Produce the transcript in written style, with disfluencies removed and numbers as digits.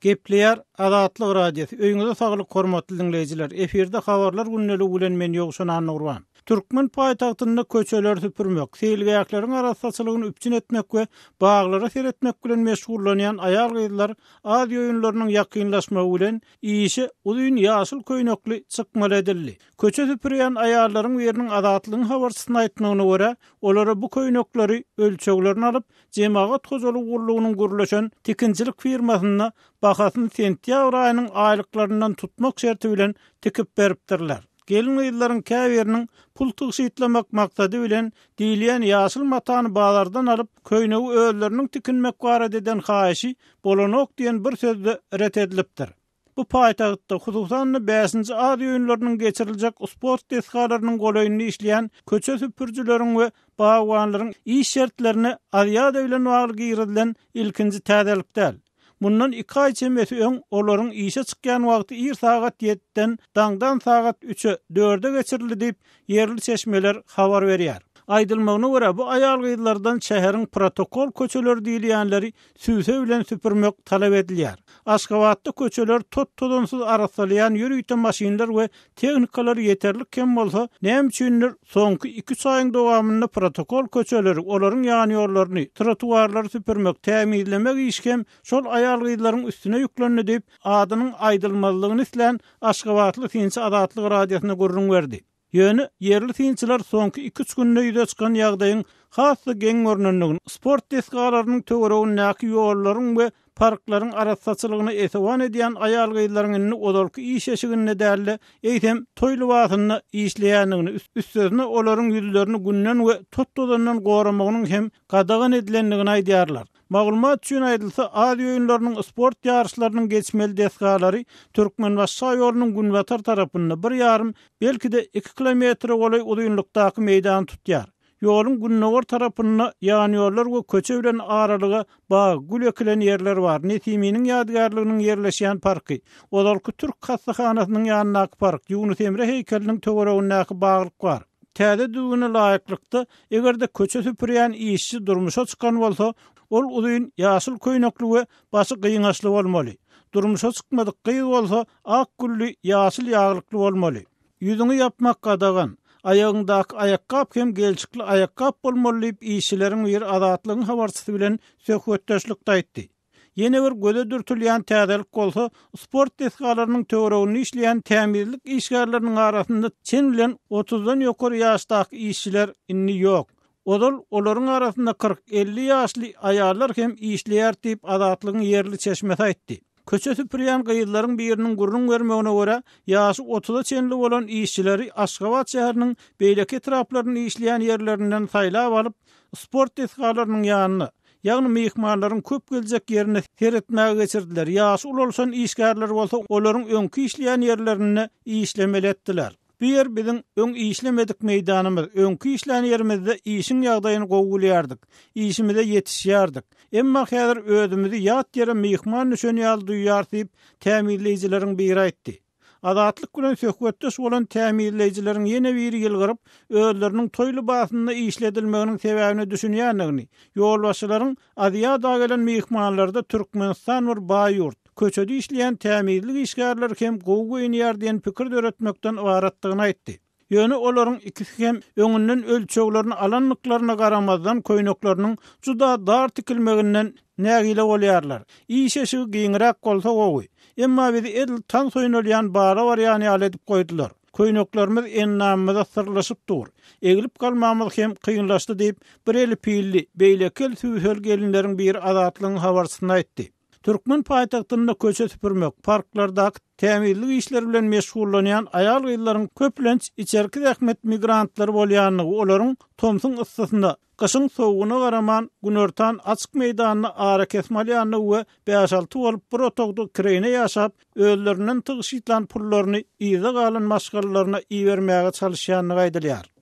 Gepleýär Azatlyk radiosu. Öýüňizde saglyk hormatly dinleýijiler. Eferde habarlar günnäli bilen men ýogşan anurwan. Türkmen paýtagtynda köçeler süpürmek, seýilgäklaryň arassaçylygyny üpçün etmek we baglara seretmek bilen meşgullanýan aýal gyzlar az ýoýunlarynyň ýakynlaşmagy bilen işi uzun ýaşyl köýnekli çykmaly edildi. Köçe süpürýän aýallaryň beriniň azatlygyny habarçysyna aýtmagyna görä, olara bu köýnekleri ölçeglerini alyp jemaat hojalygy gurulugynyň gurulşan tikinçilik firmasyna bahasyn sentýabr aýynyň aýlyklaryndan tutmak şerti bilen tikip beripdirler. Gelin ýyllaryň käberiniň pul tygşytlamak maksady bilen diýilýän ýaşyl matany bağlardan alyp köýnegi özleriniň tikinmek barada eden haýyşy bolanok diýen bir sözde ret edilipdir. Bu paýtagtda hususan 5-nji az ýoýunlarynyň geçiriljek sport deskalarynyň golayny işleýän köçe süpürjüleriň we bagwanlaryň iş şertlerini aýada bilen bagly girilen ilkinji täzelikdir. Bundan 2 ay çemesi öň olaryň işe çykýan wagty 1 sagat 7-den daňdan sagat 3-e 4-e geçirildi diýip yerli çeşmeler habar berýär. Aýdylmagyna görä bu aýal gyzlardan şäheriň protokol köçeleri diýilýänleri süýse bilen süpürmek talap edilýär. Aşgabatda köçeler tot-todunsyz arassalýan ýürüýten maşinler we tehnikalar ýeterlik kem bolsa, näme üçindir soňky 2 aýyň dowamynda protokol köçeleri olaryň ýany ýollaryny, trotuarlary süpürmek, tämirlemek işkem şol aýal gyzlaryň üstüne ýüklendi diýip adynyň aýdylmalygyny isleýän Aşgabatly Tinçi Azatlyk radiosyna gurrun berdi. Ýöne yerli tinçiler soňky 2-3 günde ýüze çykan ýagdaýyň hasy geň görnänligini, sport deskalarynyň töweregini näki ýollaryň we parklaryň arassaçylygyny esewan edýän aýal gyzlaryň odalky iş eşigine däli eýtem toýly wagtyny işleýänligini, üstüne olaryň ýüzlerini günden we tot-todandan goramagynyň hem gadagan edilenligini aýdýarlar. Maglumat üçin aýdylsa, az ýoýunlarynyň sport ýarşlarynyň geçmeli deskalary Türkmenbaşy ýolunyň Günbatar tarapynda 1,5 belki de 2 kilometr golay uzunlukdaky meýdan tutýar. Ýoluň günnäwir tarapyna ýany ýollar we köçe bilen aralygy baý gül ekilen ýerler bar. Netiminiň ýadgarlygynyň ýerleşýän parky, odalky türk hassahanasynyň ýanynaky park, Ýunus Emre heýkeliniň töweregindäki baglyk bar. Täze düzgüne laýyklykda egerde köçe süpürýän işçi durmuşa çykan bolsa, ol uzun ýaşyl köýnekli we başy gyýňaşly bolmaly. Durmuşa çykmadyk gyýy bolsa, ak gülli ýaşyl ýaglykly bolmaly. Ýüzüňi ýapmak gadagan, aýagyňdaky ayakkap hem gelçikli ayakkap bolmaly diýip işçileriň bir azatlygyň habarçysy bilen söhbetdeşlikde aýtdy. Ýene bir göze dürtülýän täzelik bolsa, sport deskalarynyň töweregini işleýän tämirlik işgärläriniň arasynda çen bilen 30-dan ýokary ýaşdaky işçiler inni ýok. Odal olaryň arasynda 40-50 ýaşly aýallar hem işleýär diýip azatlygyň yerli çeşmesi aýtdy. Köçe süpürýän gyzlaryň biriniň gurrun bermegine görä, ýaşy 30-a çenli bolan işçileri Aşgabat şäheriniň beýleki etraplaryny işleýän ýerlerinden saýlap alyp, sport deskalarynyň ýanyna, ýagny mehmanlaryň köp geljek ýerine seretmäge geçirdiler. Ýaşy ululsan işgärler bolsa, olaryň öňkü işleýän ýerlerine işlemeli etdiler. Bu yer biziň öň işlemedik meýdanymyz. Öňkü işleýän ýerimizde işiň ýagdaýyny gowgulýardyk, işimize ýetişýärdik. Emma häzir özümizi ýat ýere mehman nüşenýal duýýar diýip tämirleýijileriň biri aýtdy. Azatlyk bilen söhbetdeş bolan tämirleýijileriň ýene biri ýylgyryp, özleriniň toýly basyna işledilmeginiň sebäbini düşünýändigini, ýolbaşçylaryň Aziýada gelen mehmanlarda Türkmenistan bir baý ýurt, köçede işleýän tämirlik işgärleri hem gowgu ýenýär diýen pikir döretmekden ibaratdygyny aýtdy. Ýöne olaryň ikisi hem öňünden ölçeglerini alanlyklaryna garamazdan köýnekleriniň juda dar tikilmeginden nägile bolýarlar. İş eşigi giňrak bolsa gowy. Emma bizi edil tan soýnalýan bara var ýany al edip goýdular. Köýneklerimiz ennamyza sırlaşyp dur. Egilip galmamyz hem kıyınlaşdy diýip bir eli pilli beýlekel süýsel gelinleriň bir azatlygyň habarçysyna aýtdy. Türkmen paýtagtynda köçe süpürmek, parklardaky tämirlik işleri bilen meşgullanýan aýal gyzlaryň köplenç içerki zähmet migrantlary bolýanlygy, olaryň Tomsun ıssysynda kışın soğuguna garaman günortan açık meýdanyna ara kesmelýänligi we 5-6 bolup bir otogda kirene ýaşap, özlerinden tygşytlan pullaryny ýyza galan maşgallaryna iýermäge çalışýanlygy aýdylýar.